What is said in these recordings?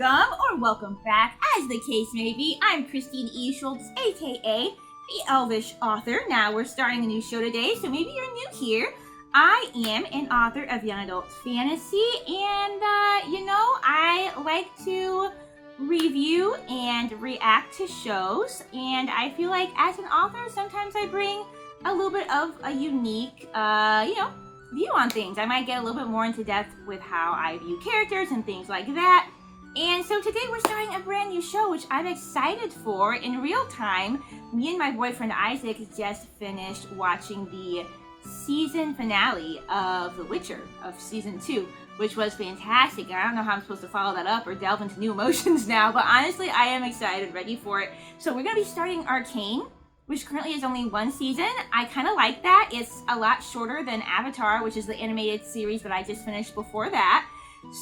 welcome back, as the case may be. I'm Christine E. Schulze, aka the Elvish Author. Now we're starting a new show today, so maybe you're new here. I am an author of young adult fantasy, and I like to review and react to shows, and I feel like as an author, sometimes I bring a little bit of a unique, view on things. I might get a little bit more into depth with how I view characters and things like that. And so today we're starting a brand new show, which I'm excited for. In real time, me and my boyfriend Isaac just finished watching the season finale of The Witcher, of season 2, which was fantastic. And I don't know how I'm supposed to follow that up or delve into new emotions now, but honestly, I am excited, ready for it. So we're going to be starting Arcane, which currently is only one season. I kind of like that. It's a lot shorter than Avatar, which is the animated series that I just finished before that.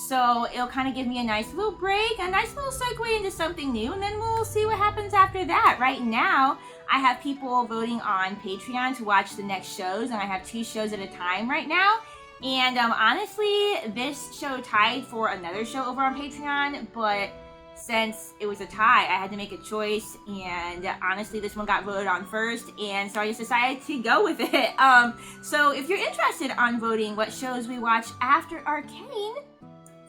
So it'll kind of give me a nice little break, a nice little segue into something new, and then we'll see what happens after that. Right now, I have people voting on Patreon to watch the next shows, and I have 2 shows at a time right now. And honestly, this show tied for another show over on Patreon, but since it was a tie, I had to make a choice, and honestly, this one got voted on first, and so I just decided to go with it. So if you're interested on voting what shows we watch after Arcane,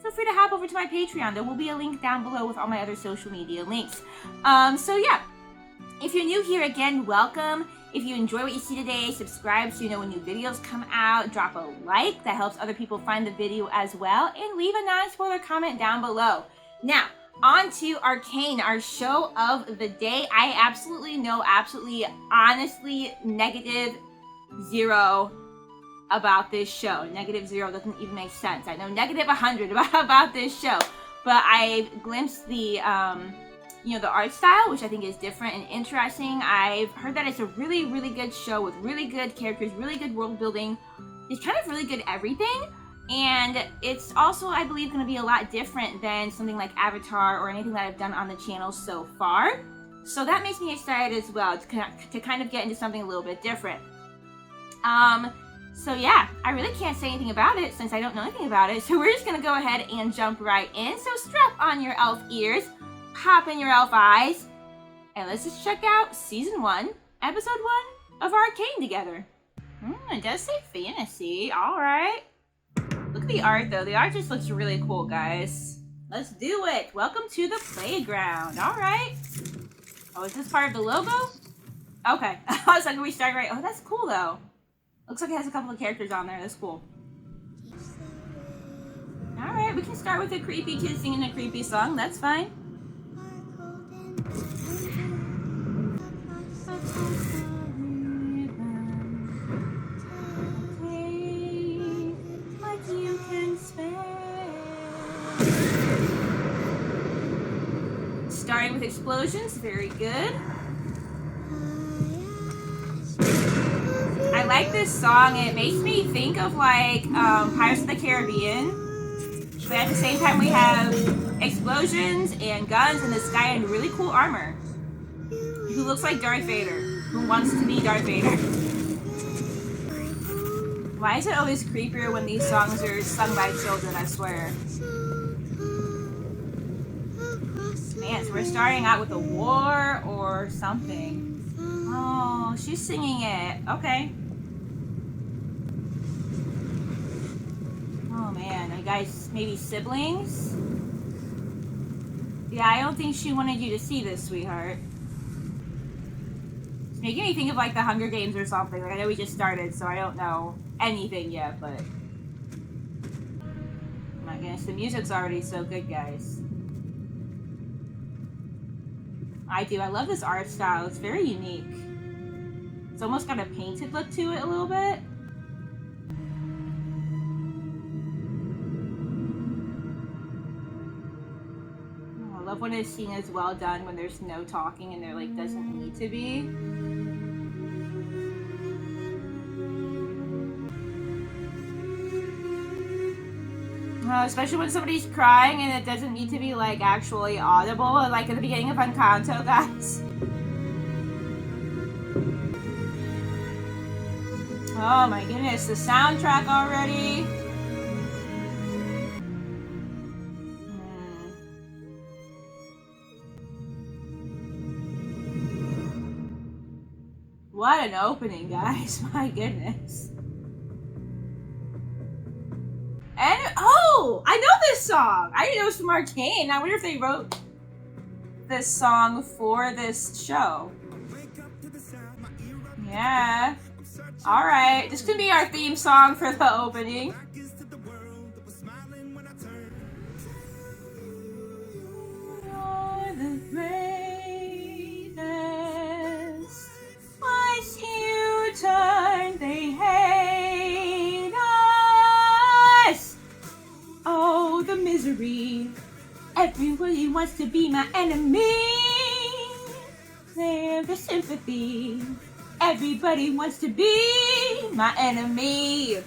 feel free to hop over to my Patreon. There will be a link down below with all my other social media links. So yeah, if you're new here, again, welcome. If you enjoy what you see today, subscribe so you know when new videos come out. Drop a like, that helps other people find the video as well, and leave a non-spoiler comment down below. Now, on to Arcane, our show of the day. I absolutely honestly, -0 about this show. -0 doesn't even make sense. I know -100 about this show, but I glimpsed the art style, which I think is different and interesting. I've heard that it's a really, really good show with really good characters, really good world building. It's kind of really good everything. And it's also, I believe, going to be a lot different than something like Avatar or anything that I've done on the channel so far. So that makes me excited as well to kind of get into something a little bit different. So yeah, I really can't say anything about it since I don't know anything about it. So we're just going to go ahead and jump right in. So strap on your elf ears, pop in your elf eyes, and let's just check out Season 1, Episode 1 of Arcane together. It does say fantasy. All right. Look at the art, though. The art just looks really cool, guys. Let's do it. Welcome to the playground. All right. Oh, is this part of the logo? Okay. I was like, are we starting right? Oh, that's cool, though. Looks like it has a couple of characters on there. That's cool. All right. We can start with a creepy kid singing a creepy song. That's fine. Starting with explosions, very good. I like this song. It makes me think of like Pirates of the Caribbean, but at the same time we have explosions and guns in the sky and really cool armor. Who looks like Darth Vader? Who wants to be Darth Vader? Why is it always creepier when these songs are sung by children, I swear? Man, so we're starting out with a war or something. Oh, she's singing it. Okay. Oh man, are you guys maybe siblings? Yeah, I don't think she wanted you to see this, sweetheart. It's making me think of like the Hunger Games or something. Like, I know we just started, so I don't know anything yet, but... Oh my goodness, the music's already so good, guys. I do. I love this art style. It's very unique. It's almost got a painted look to it a little bit. Oh, I love when a scene is well done when there's no talking and there like doesn't need to be. Especially when somebody's crying and it doesn't need to be like actually audible, like at the beginning of Encanto, guys. Oh my goodness, the soundtrack already. What an opening, guys. My goodness. And, oh! I know this song! I didn't know it was from Arcane. I wonder if they wrote this song for this show. Yeah. Alright. This could be our theme song for the opening. You're the greatest. Once you turn, they hate us. Oh, the misery. Everybody wants to be my enemy. They're the sympathy. Everybody wants to be my enemy.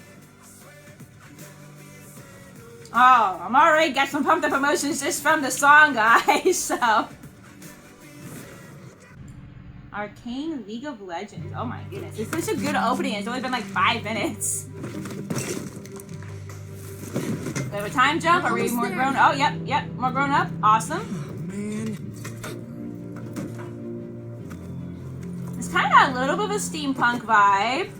Oh, I'm already got some pumped up emotions just from the song, guys. So, Arcane League of Legends. Oh my goodness, it's such a good opening. It's only been like 5 minutes. We have a time jump. Are we more grown? Oh, yep, more grown up. Awesome. Oh, man. It's kind of got a little bit of a steampunk vibe.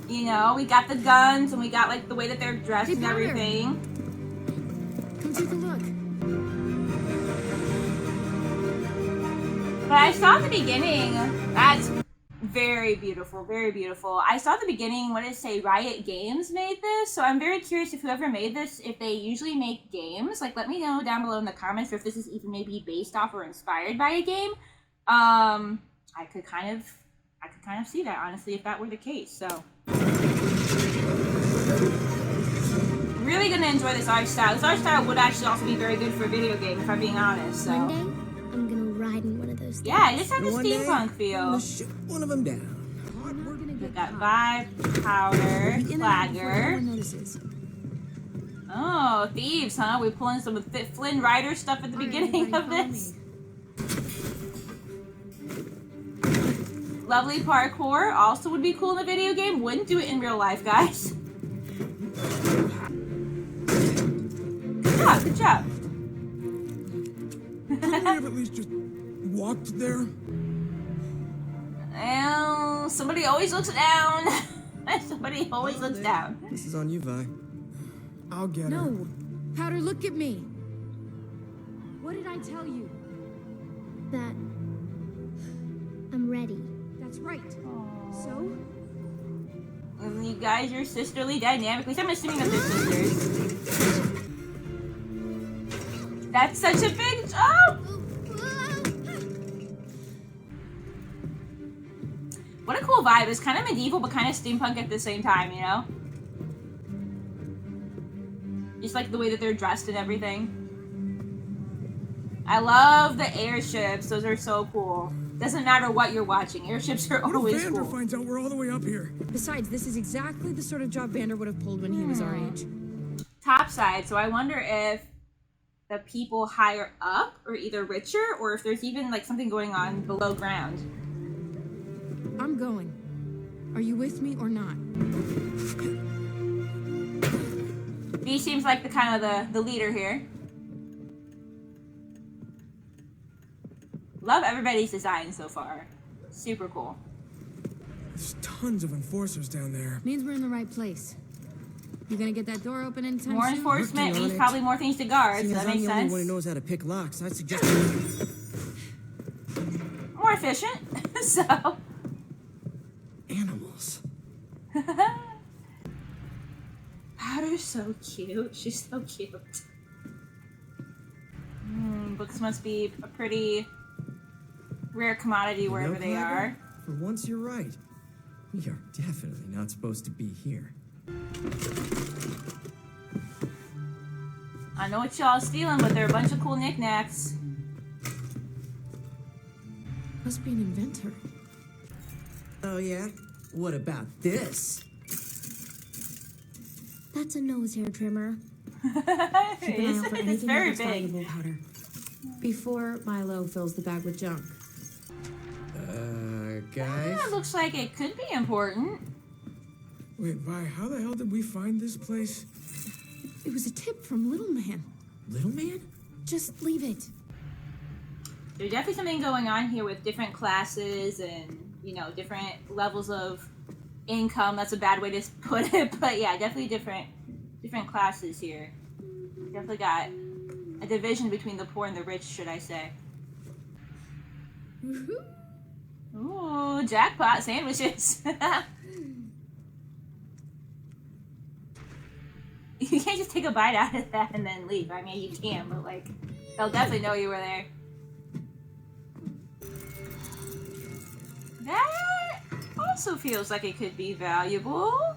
You know, we got the guns and we got like the way that they're dressed and everything. Come take a look. But I saw the beginning. That's very beautiful, very beautiful. I saw the beginning, what did it say? Riot Games made this. So I'm very curious if whoever made this, if they usually make games. Like, let me know down below in the comments or if this is even maybe based off or inspired by a game. I could kind of see that, honestly, if that were the case. So really gonna enjoy this art style. This art style would actually also be very good for a video game, if I'm being honest. So One day, I'm gonna ride in one of those things. yeah, it just has a One day, steampunk I'm feel. gonna shoot one of them down. We've got vibe, powder, flagger. Oh, thieves, huh? We're pulling some Flynn Rider stuff at the beginning of this. Lovely parkour. Also would be cool in the video game. Wouldn't do it in real life, guys. Good job. Couldn't we have at least just walked there? Well, somebody always looks down. Somebody always looks down. This is on you, Vi. I'll get her. No. Powder, look at me. What did I tell you? That I'm ready. That's right. So? And you guys are sisterly dynamic. At least I'm assuming that they're sisters. That's such a big jump! What a cool vibe. It's kind of medieval, but kind of steampunk at the same time, you know? Just like the way that they're dressed and everything. I love the airships. Those are so cool. Doesn't matter what you're watching. Airships are What always if Vander cool. finds out we're all the way up here? Besides, this is exactly the sort of job Vander would have pulled when he was our age. Topside. So I wonder if the people higher up are either richer or if there's even like something going on below ground. I'm going. Are you with me or not? V seems like the kind of the leader here. Love everybody's design so far. Super cool. There's tons of enforcers down there. Means we're in the right place. You gonna get that door open anytime More soon? enforcement Working on means it. probably more things to guard, so Seeing that as makes I'm the only sense. one who knows how to pick locks, I suggest More efficient. So. animals. Powder's so cute. She's so cute. Books must be a pretty rare commodity You wherever know, they Clagger, are. For once, you're right. We are definitely not supposed to be here. I know what y'all stealing, but they're a bunch of cool knickknacks. Must be an inventor. Oh, yeah? What about this? That's a nose hair trimmer. Keep an eye it's, out for it's anything very that's big. valuable, Powder. Before Milo fills the bag with junk. Guys? That looks like it could be important. Wait, Vi, how the hell did we find this place? It was a tip from Little Man. Little Man? Just leave it. There's definitely something going on here with different classes and you know, different levels of income. That's a bad way to put it, but yeah, definitely different classes here. Definitely got a division between the poor and the rich, should I say. Ooh, jackpot sandwiches. You can't just take a bite out of that and then leave. I mean, you can, but like, they'll definitely know you were there. That also feels like it could be valuable.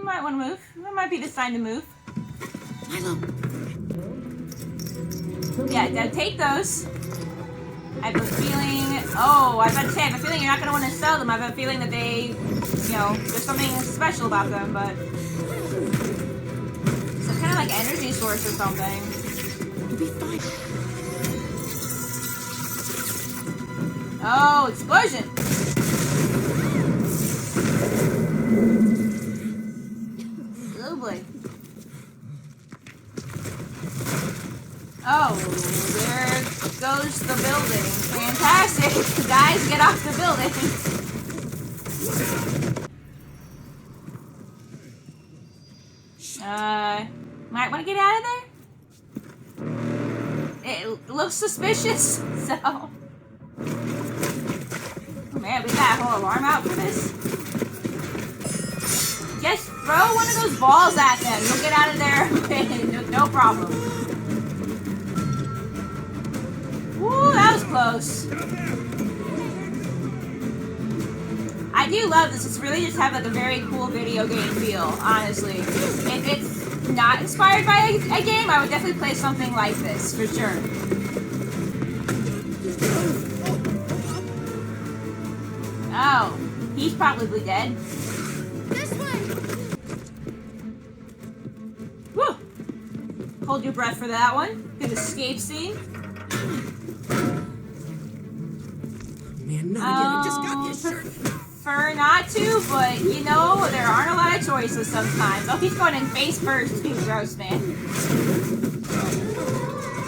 Might want to move. That might be the sign to move. Yeah, now take those. I have a feeling... Oh, I was about to say, I have a feeling you're not going to want to sell them. I have a feeling that they, you know, there's something special about them, but... Some kind of like energy source or something. You'll be fine. Oh, explosion! Oh boy. Oh, there goes the building. Fantastic! Guys, get off the building! Might want to get out of there? It looks suspicious, so... Oh man, we got a whole alarm out for this? Just throw one of those balls at them. You'll get out of there no problem. Woo, that was close. I do love this. It's really just have like a very cool video game feel, honestly. If it's not inspired by a game, I would definitely play something like this, for sure. Oh, he's probably dead. This way! Woo! Hold your breath for that one. Good escape scene. Man, not again. I just got this shirt. Prefer not to, but you know, there aren't a lot of choices sometimes. Oh, he's going in face first. Too gross, man.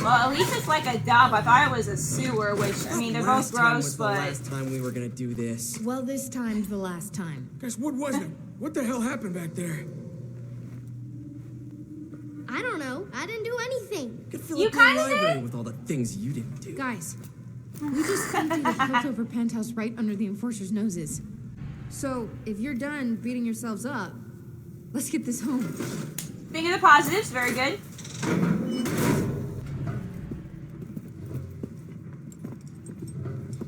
Well, at least it's like a dump. I thought it was a sewer, which, I mean, they're both gross, but... Last time we were gonna do this. Well, this time's the last time. Guys, what was it? What the hell happened back there? I don't know. I didn't do anything. Could fill You up the kinda library did. with all the things you didn't do. Guys, we just emptied the Piltover penthouse right under the Enforcer's noses. So, if you're done beating yourselves up, let's get this home. Think of the positives. Very good.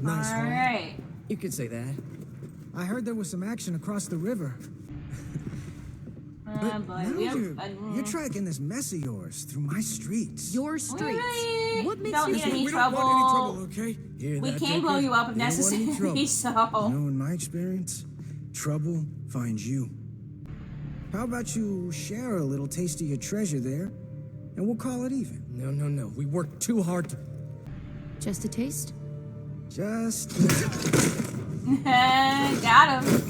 Nice, All huh? right. You could say that. I heard there was some action across the river. But Boy. now We have, you're tracking this mess of yours through my streets. Your we streets. really What makes don't you need think any we trouble. don't want any trouble, okay? Hear We that, can Joker? blow you up if You don't want any necessary, trouble. so... You know, in my experience, trouble finds you. How about you share a little taste of your treasure there, and we'll call it even. No. We worked too hard to... Just a taste? Just... Got him.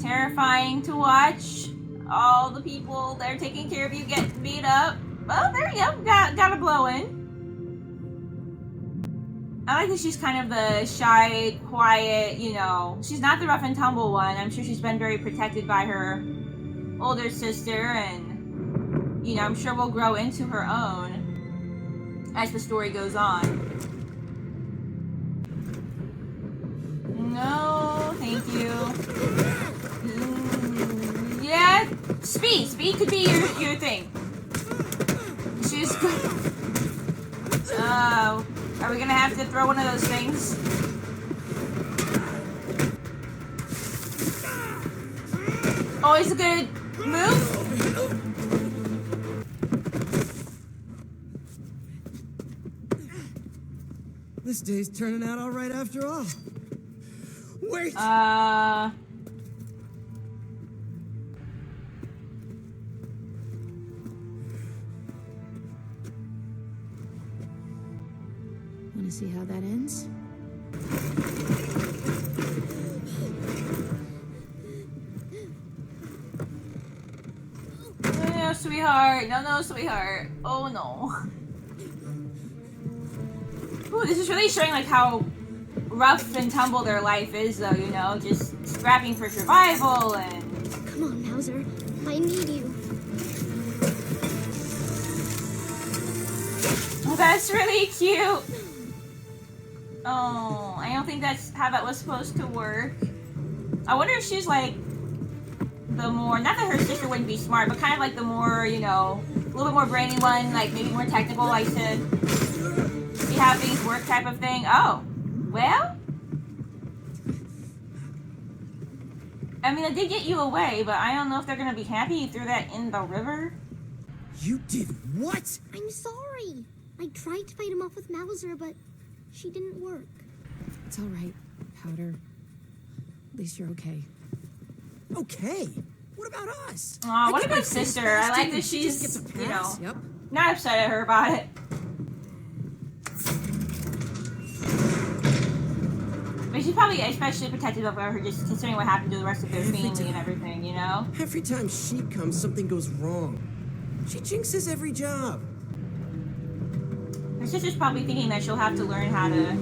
Terrifying to watch. All the people that are taking care of you get beat up. Well, there you go. Got a blow in. I like that she's kind of the shy, quiet, you know. She's not the rough and tumble one. I'm sure she's been very protected by her older sister, and, you know, I'm sure will grow into her own as the story goes on. No, thank you. Yeah, speed. Speed could be your thing. She's... Oh, are we gonna have to throw one of those things? Always a good move. This day's turning out all right after all. Wait! Want to see how that ends? sweetheart. No, sweetheart. Oh, no. Ooh, this is really showing, like, how rough and tumble their life is, though, you know? Just scrapping for survival and... Come on, Mauser. I need you. Oh, that's really cute. Oh, I don't think that's how that was supposed to work. I wonder if she's, like, the more... Not that her sister wouldn't be smart, but kind of like the more, you know, a little bit more brainy one, like, maybe more technical, like, to see how things work type of thing. Oh, well... I mean, I did get you away, but I don't know if they're gonna be happy you threw that in the river. You did what? I'm sorry. I tried to fight him off with Mauser, but she didn't work. It's all right, Powder. At least you're okay. Okay. What about us? Aw, what I a good sister. I like that She just she's, gets a you know, pass. Yep. not upset at her about it. But she's probably especially protective of her, just considering what happened to the rest of their family and everything, you know? Every time she comes, something goes wrong. She jinxes every job. Her sister's probably thinking that she'll have to learn how to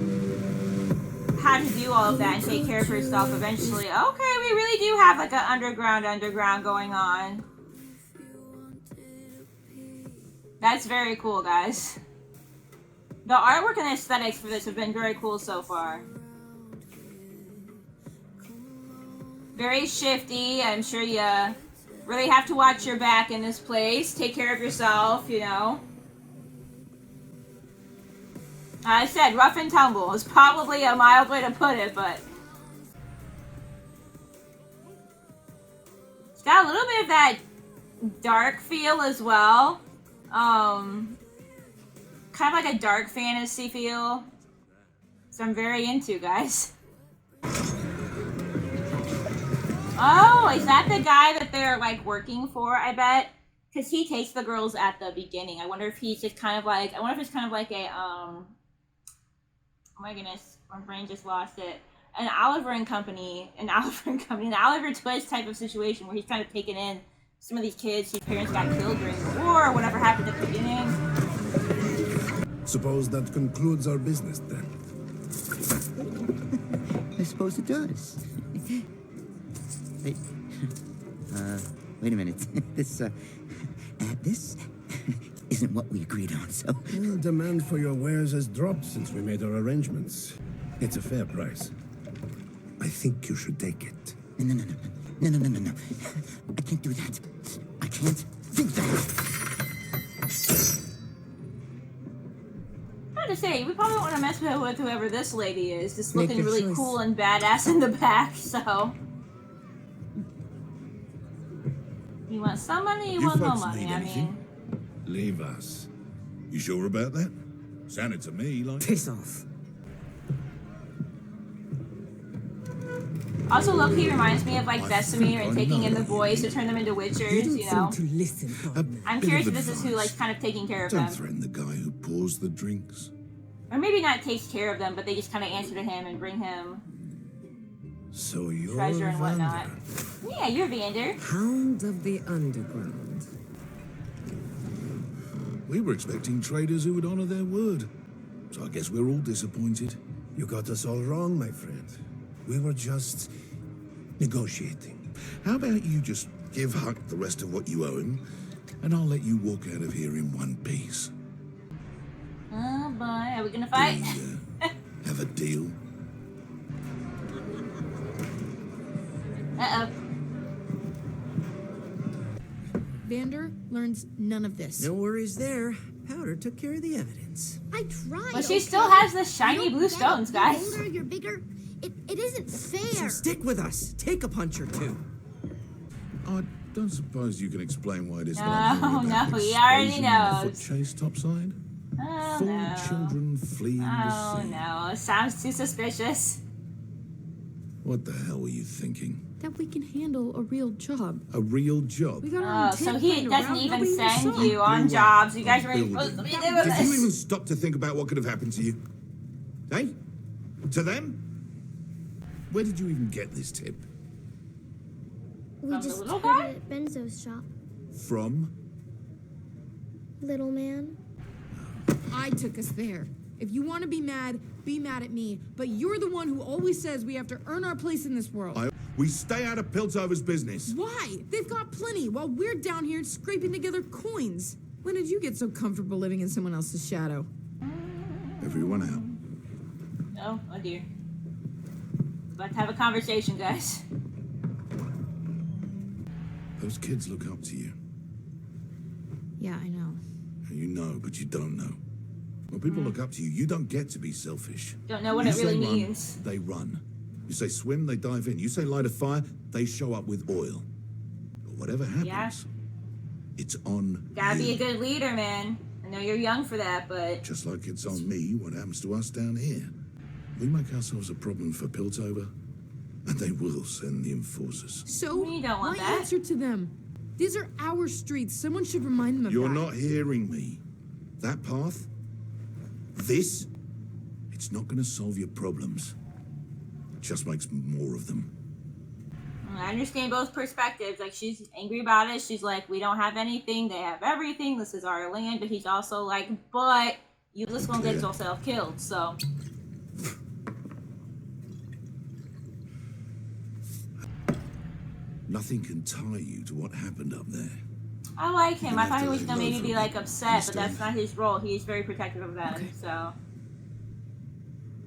do all of that and take care of herself eventually. Okay, we really do have like an underground going on. That's very cool, guys. The artwork and aesthetics for this have been very cool so far. Very shifty. I'm sure you really have to watch your back in this place. Take care of yourself, you know. I said rough and tumble is probably a mild way to put it, but it's got a little bit of that dark feel as well. Kind of like a dark fantasy feel. So I'm very into, guys. Oh, is that the guy that they're like working for, I bet? Because he takes the girls at the beginning. I wonder if he's just kind of like, I wonder if it's kind of like a, oh my goodness, my brain just lost it. An Oliver Twist type of situation where he's kind of taking in some of these kids whose parents got killed during the war or whatever happened at the beginning. Suppose that concludes our business then. I suppose it does. Wait, wait a minute. This isn't what we agreed on, so... Well, demand for your wares has dropped since we made our arrangements. It's a fair price. I think you should take it. No. I can't do that. I can't do that. I have to say, we probably don't want to mess with whoever this lady is. Just Make looking your really choice. cool and badass in the back, so... You want some money, you want no folks money, need I anything? mean... Leave us. You sure about that? Sounded to me like... Piss off. Also, low-key reminds me of, like, Vesemir and taking in the boys to turn them into witchers, you know? to listen. I'm curious if this is who, like, kind of taking care of Don't them. threaten the guy who pours the drinks. Or maybe not takes care of them, but they just kind of answer to him and bring him So you're treasure and whatnot. Vander. Yeah, you're Vander. Hound of the underground. We were expecting traders who would honor their word. So I guess we're all disappointed. You got us all wrong, my friend. We were just negotiating. How about you just give Huck the rest of what you owe him, and I'll let you walk out of here in one piece. Oh boy, are we gonna fight? Have a deal? Uh-oh. Vander learns none of this. No worries there. Powder took care of the evidence. I tried. Well, she okay? still has the You shiny don't blue get it. stones, guys. You're older, you're bigger. It isn't So fair. stick with us. Take a punch or two. I don't suppose you can explain why it is No, that I'm hearing about no, he an already explosion and a knows. foot chase topside? Oh, 4 no. children fleeing Oh, the sea. no. Sounds too suspicious. What the hell were you thinking? That we can handle a real job. A real job? We got our Oh, own so tent he playing doesn't around, even nobody send saw. you on Do jobs. what? You guys A were supposed to be building. doing Did you even this. stop to think about what could have happened to you? Hey? To them? Where did you even get this tip? We From the just little heard guy? it at Benzo's shop. From? little man. I took us there. If you want to be mad at me. But you're the one who always says we have to earn our place in this world. We stay out of Piltover's business. Why? They've got plenty, while we're down here scraping together coins. When did you get so comfortable living in someone else's shadow? Everyone out. Oh dear. About to have a conversation, guys. Those kids look up to you. Yeah, I know. You know, but you don't know. When people look up to you, you don't get to be selfish. Don't know what You it really say run, means. they run. You say swim, they dive in. You say light a fire, they show up with oil. But whatever happens, Yeah. it's on Gotta you. be a good leader, man. I know you're young for that, but Just like it's on me what happens to us down here. We make ourselves a problem for Piltover, and they will send the enforcers. So, We don't want why that. answer to them? These are our streets. Someone should remind them of You're that. not hearing me. That path, this, it's not going to solve your problems. It just makes more of them. I understand both perspectives. Like, she's angry about it. She's like, we don't have anything. They have everything. This is our land. But he's also like, but you just gonna get yourself killed. So, Nothing can tie you to what happened up there. I like him. You I have thought to he was lay gonna low maybe for be a like bit. upset, but that's Understand? not his role. He's very protective of them. So,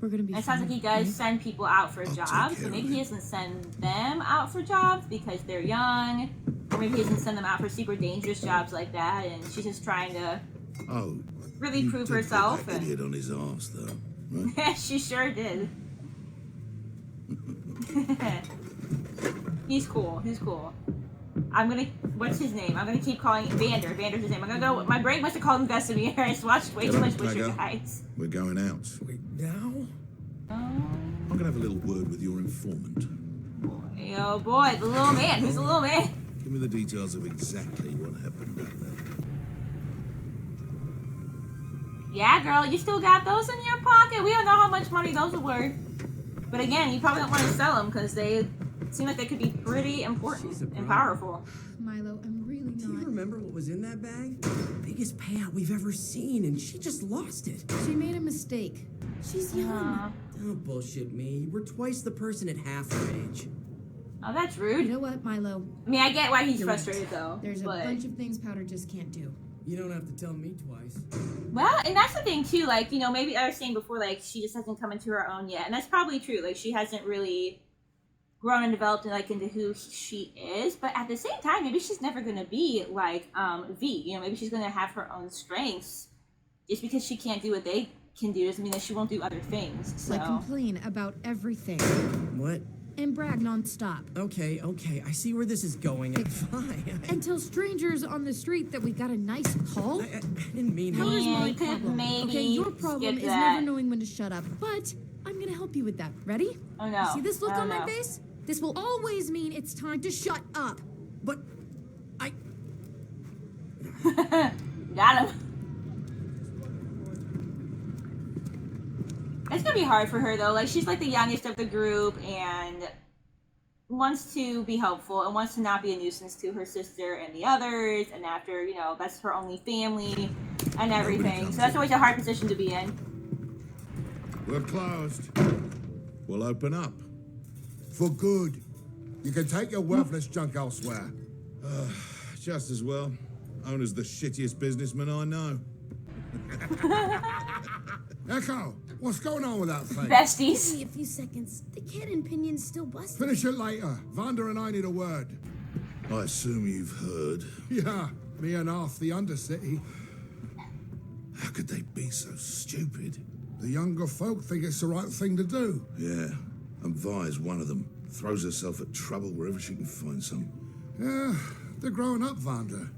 We're gonna be it sounds like he does send people out for I'll take jobs. care So of maybe it. he doesn't send them out for jobs because they're young, or maybe he doesn't send them out for super dangerous jobs like that. And she's just trying to Oh, really you prove did put herself. that And idiot on his arse, though, right? she sure did. He's cool. He's cool. I'm gonna. What's his name? I'm gonna keep calling Vander. Vander's his name. I'm gonna go. My brain must have called him Vesemir. I just watched way Get too up, much Witcher Tiger. guys. We're going out. Wait, now? I'm going to have a little word with your informant. Oh boy, the little man. Who's the little man? Give me the details of exactly what happened back there. Yeah, girl, you still got those in your pocket. We don't know how much money those are worth. But again, you probably don't want to sell them because they seem like they could be pretty important and powerful. Milo, I'm really Do you not. remember what was in that bag? Biggest payout we've ever seen, and she just lost it. She made a mistake. She's young. Don't bullshit me. You were twice the person at half her age. Oh, that's You rude. know what, Milo? I mean, I get why he's You're right. frustrated though. There's a but... bunch of things Powder just can't do. You don't have to tell me twice. Well, and that's the thing too. Like, you know, maybe I was saying before, like she just hasn't come into her own yet, and that's probably true. Like, she hasn't really grown and developed like into who she is. But at the same time, maybe she's never gonna be like V. You know, maybe she's gonna have her own strengths. Just because she can't do what they can do doesn't mean that she won't do other things. So. Like complain about everything What? and brag nonstop. Okay. I see where this is going. Fine. And tell strangers on the street that we got a nice call. I didn't mean Powder's it. Yeah, my you could problem. maybe Okay, your problem skip is that. never knowing when to shut up. But I'm gonna help you with that. Ready? Oh no. See this look Oh, on my no. face? This will always mean it's time to shut up. But I. Got him. It's gonna be hard for her though. Like, she's like the youngest of the group and wants to be helpful and wants to not be a nuisance to her sister and the others. And after, you know, that's her only family and everything. So that's always a hard position to be in. We're closed. We'll open up. For good. You can take your worthless junk elsewhere. Just as well. Owner's the shittiest businessman I know. Echo, what's going on with that thing? Besties. Give me a few seconds. The kid in Pinion's still busted. Finish it later. Vander and I need a word. I assume you've heard. Yeah, me and Arth, the Undercity. How could they be so stupid? The younger folk think it's the right thing to do. Yeah, and Vi's one of them. Throws herself at trouble wherever she can find some. Yeah, they're growing up, Vander.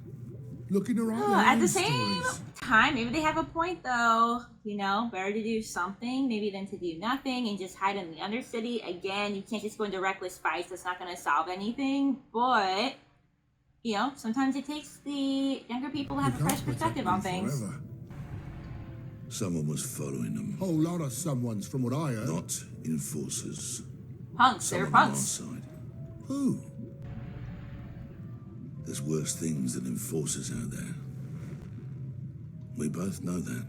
Looking to write Oh, their at own the same stories. time, maybe they have a point though. You know, better to do something maybe than to do nothing and just hide in the Undercity. Again, you can't just go into reckless fights. That's not going to solve anything. But, you know, sometimes it takes the younger people to have a You fresh can't perspective protect on me things. forever. Someone was following them. Whole lot of someones, from what I heard. Not enforcers. Punks, they're Someone on our punks. side. Who? There's worse things than enforcers out there. We both know that.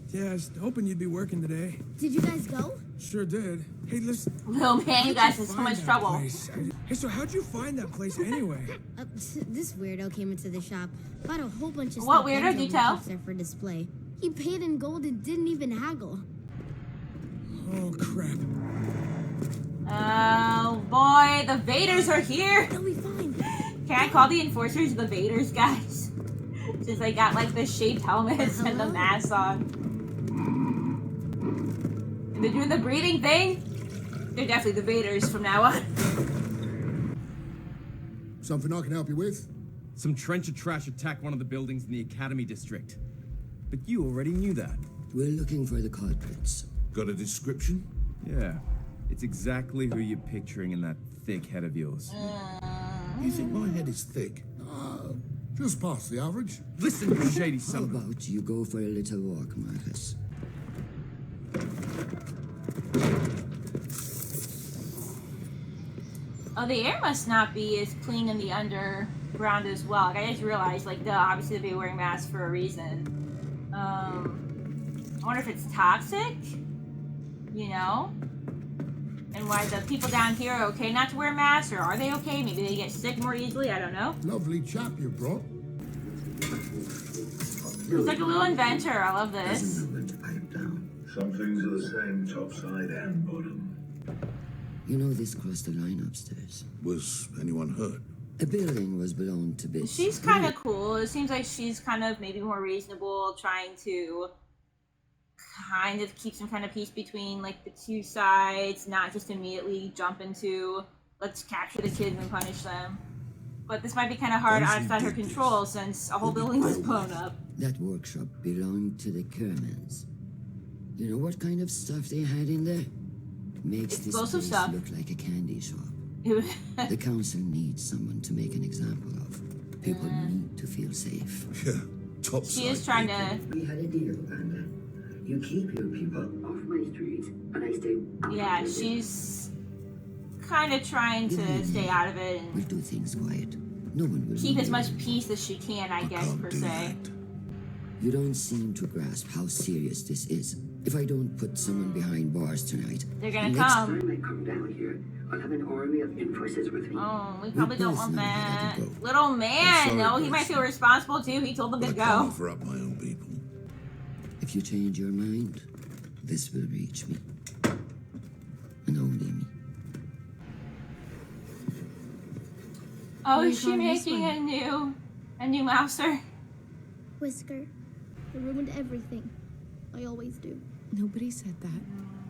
Yeah, I was hoping you'd be working today. Did you guys go? Sure did. Hey, listen. Oh man, you guys in so much trouble. Hey, so how'd you find that place anyway? This weirdo came into the shop, bought a whole bunch of What stuff weirdo? Vander Do tell? keeps there for display. He paid in gold and didn't even haggle. Oh, crap. Oh boy, the Vaders are here. They'll be fine. Can I call the enforcers the Vaders, guys? Since they got like the shaped helmets and the Hello? masks on. And they're doing the breathing thing. They're definitely the Vaders from now on. Something I can help you with? Some trencher trash attacked one of the buildings in the Academy District. But you already knew that. We're looking for the culprits. Got a description? Yeah. It's exactly who you're picturing in that thick head of yours. You think my head is thick? Just past the average. Listen, you shady How son of a... about you go for a little walk, Marcus? Oh, the air must not be as clean in the underground as well. Like, I just realized, like, obviously they'll be wearing masks for a reason. I wonder if it's toxic, you know? And why the people down here are okay not to wear masks, or are they okay? Maybe they get sick more easily, I don't know. Lovely chap you brought. He's like a little inventor, I love this. Doesn't know when to pipe down. Some things are the same top side and bottom. You know this crossed the line upstairs. Was anyone hurt? A building was blown to bits. She's kind of cool. It seems like she's kind of maybe more reasonable, trying to kind of keep some kind of peace between like the two sides, not just immediately jump into let's capture the kids and punish them. But this might be kind of hard outside her control since a whole building was blown up. That workshop belonged to the Kermans. You know what kind of stuff they had in there? Makes this Explosive place stuff. look like a candy shop. The council needs someone to make an example of. People need to feel safe. Yeah, top She is trying to. We had a deal, Vander. You keep your people off my streets, and I stay out Yeah, of your she's kind of trying to stay out of it We'll and do things quiet. No one will keep know as you. much peace as she can, I guess, per se. You don't seem to grasp how serious this is. If I don't put someone behind bars tonight, They're gonna next come. When I come down here, I'll have an army of enforcers with me. Oh, we probably don't both want know how that. to go. Little man, sorry, no, he might Bruce. feel responsible too. He told them I to can't go. offer up my own people. If you change your mind, this will reach me. And only me. Oh, What are is you she calling this making one? a new mouser? Whisker. I ruined everything. I always do. Nobody said that.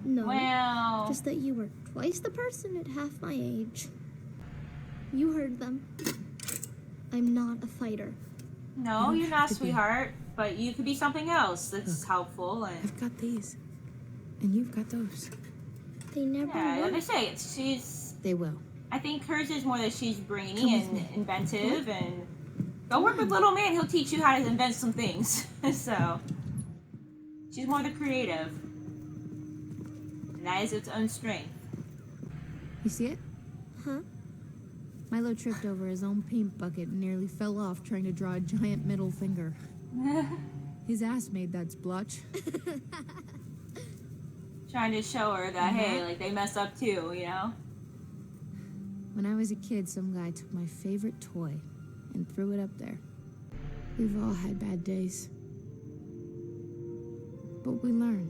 No. Well, Just that you were twice the person at half my age. You heard them. I'm not a fighter. no, You you're don't not, have to be. sweetheart. But you could be something else that's helpful and I've got these. And you've got those. They never yeah, like I work. say, she's. They will. I think hers is more that she's brainy Come with and me. inventive, and go work with little man. He'll teach you how to invent some things. So she's more the creative, and that is its own strength. You see it? Huh? Milo tripped over his own paint bucket and nearly fell off trying to draw a giant middle finger. His ass made that splotch. Trying to show her that hey, like they mess up too, you know. When I was a kid, some guy took my favorite toy and threw it up there. We've all had bad days. But we learn.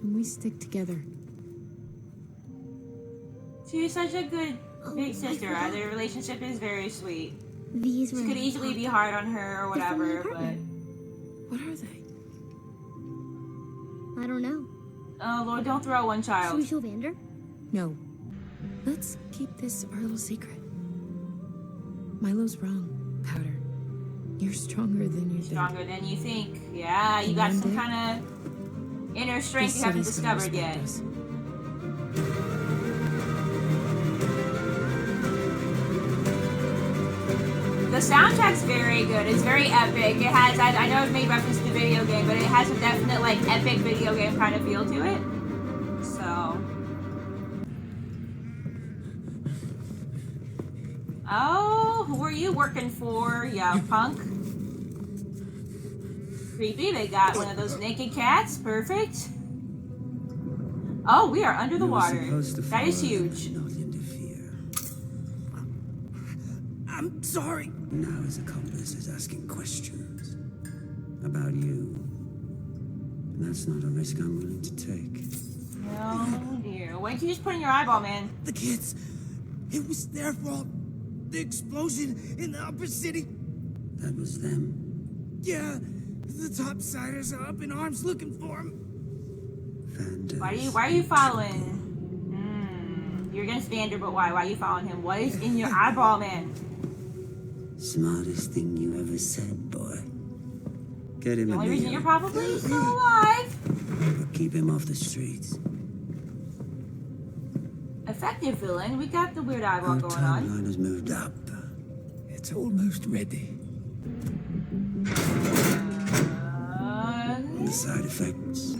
And we stick together. She's such a good big I sister. forgot. Their relationship is very sweet. These She were could my easily pop- be hard on her or They're from my whatever, but apartment. What are they? I don't know. oh Lord, don't throw one Should we child. show Vander? No. Let's keep this our little secret. Milo's wrong, Powder. You're stronger than you think. Stronger than you think. Yeah, you got One some day, kind of inner strength This you haven't city's gonna discovered yet. respect us. The soundtrack's very good. It's very epic. It has, I know it made reference to the video game, but it has a definite, like, epic video game kind of feel to it. So. Oh, who are you working for, ya punk? Creepy. They got one of those naked cats. Perfect. Oh, we are under the water. That is huge. Not interfere. I'm sorry. Now his accomplice is asking questions about you. And that's not a risk I'm willing to take. Oh dear. Why didn't you just put in your eyeball, man? The kids. It was their fault. The explosion in the upper city. That was them. Yeah, the topsiders are up in arms looking for him. Vander. Why are you following? You're against Vander, but why? Why are you following him? What is in your eyeball, man? Smartest thing you ever said, boy. Get him The in only reason the you're probably still alive. but keep him off the streets. Effective villain. We got the weird eyeball Our going on. timeline has moved up. It's almost ready. Any side effects?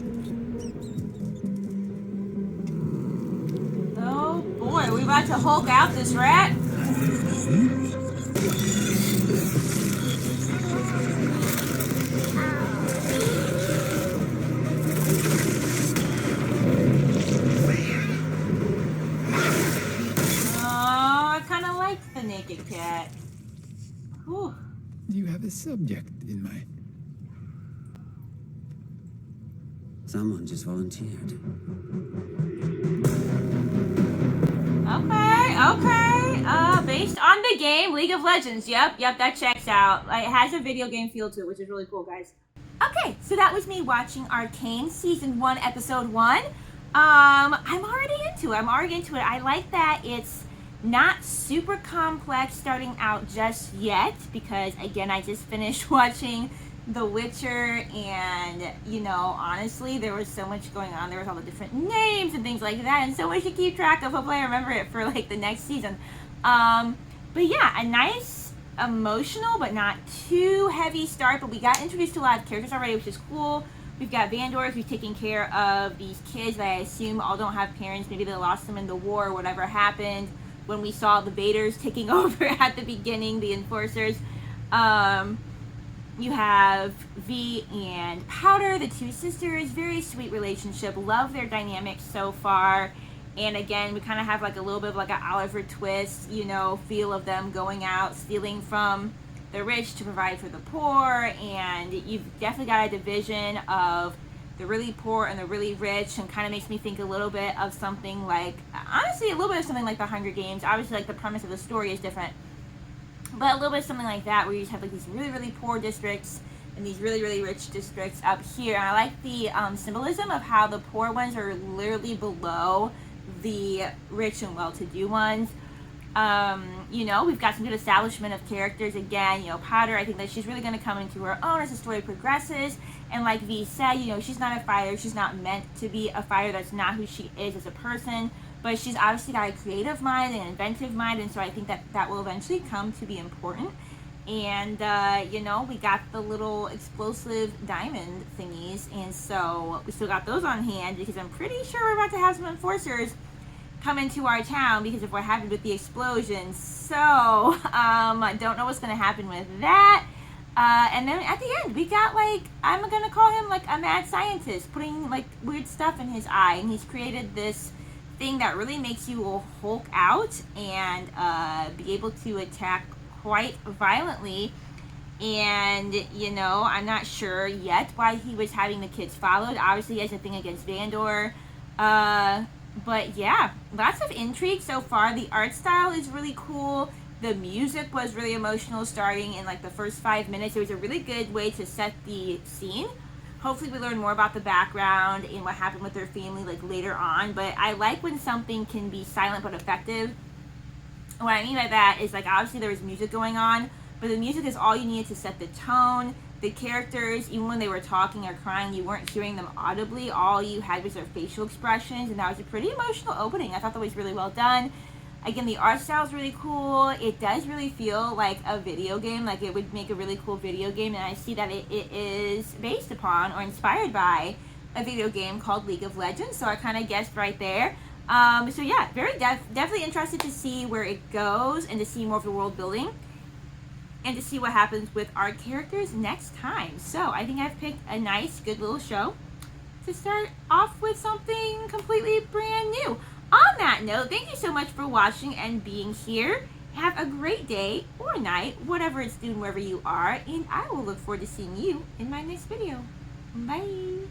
Oh boy, are we about to Hulk out this rat? Oh, I kind of like the naked cat. Whew. You have a subject in mind. Someone just volunteered. Okay. Based on the game, League of Legends. Yep, that checks out. Like, it has a video game feel to it, which is really cool, guys. Okay, so that was me watching Arcane Season 1, Episode 1. I'm already into it. I like that it's not super complex starting out just yet, because, again, I just finished watching The Witcher, and, you know, honestly, there was so much going on. There was all the different names and things like that, and so much to keep track of. Hopefully I remember it for, like, the next season. But yeah, a nice, emotional, but not too heavy start. But we got introduced to a lot of characters already, which is cool. We've got Vander, who's taking care of these kids that I assume all don't have parents. Maybe they lost them in the war or whatever happened when we saw the Vaders taking over at the beginning, the enforcers. You have V and Powder, the two sisters. Very sweet relationship. Love their dynamics so far. And again, we kind of have like a little bit of like an Oliver Twist, you know, feel of them going out, stealing from the rich to provide for the poor. And you've definitely got a division of the really poor and the really rich, and kind of makes me think a little bit of something like, honestly, a little bit of something like the Hunger Games. Obviously, like, the premise of the story is different, but a little bit of something like that, where you just have like these really, really poor districts and these really, really rich districts up here. And I like the symbolism of how the poor ones are literally below the rich and well-to-do ones. You know, we've got some good establishment of characters. Again, you know, Powder, I think that she's really going to come into her own as the story progresses. And like V said, you know, she's not a fighter. She's not meant to be a fighter. That's not who she is as a person. But she's obviously got a creative mind and an inventive mind. And so I think that that will eventually come to be important. And, you know, we got the little explosive diamond thingies. And so we still got those on hand, because I'm pretty sure we're about to have some enforcers come into our town because of what happened with the explosion. So, I don't know what's going to happen with that. And then at the end, we got, like, I'm going to call him, like, a mad scientist, putting, like, weird stuff in his eye. And he's created this thing that really makes you Hulk out and be able to attack quite violently. And, you know, I'm not sure yet why he was having the kids followed. Obviously, he has a thing against Vander. But yeah, lots of intrigue so far. The art style is really cool. The music was really emotional starting in like the first 5 minutes. It was a really good way to set the scene. Hopefully we learn more about the background and what happened with their family like later on. But I like when something can be silent but effective. What I mean by that is, like, obviously there was music going on, but the music is all you needed to set the tone. The characters, even when they were talking or crying, you weren't hearing them audibly. All you had was their facial expressions, and that was a pretty emotional opening. I thought that was really well done. Again, the art style is really cool. It does really feel like a video game, like it would make a really cool video game, and I see that it is based upon or inspired by a video game called League of Legends, so I kind of guessed right there. So yeah, very definitely interested to see where it goes and to see more of the world building. and to see what happens with our characters next time. So I think I've picked a nice, good little show to start off with something completely brand new. On that note, thank you so much for watching and being here. Have a great day or night, whatever it's doing wherever you are, and I will look forward to seeing you in my next video. Bye!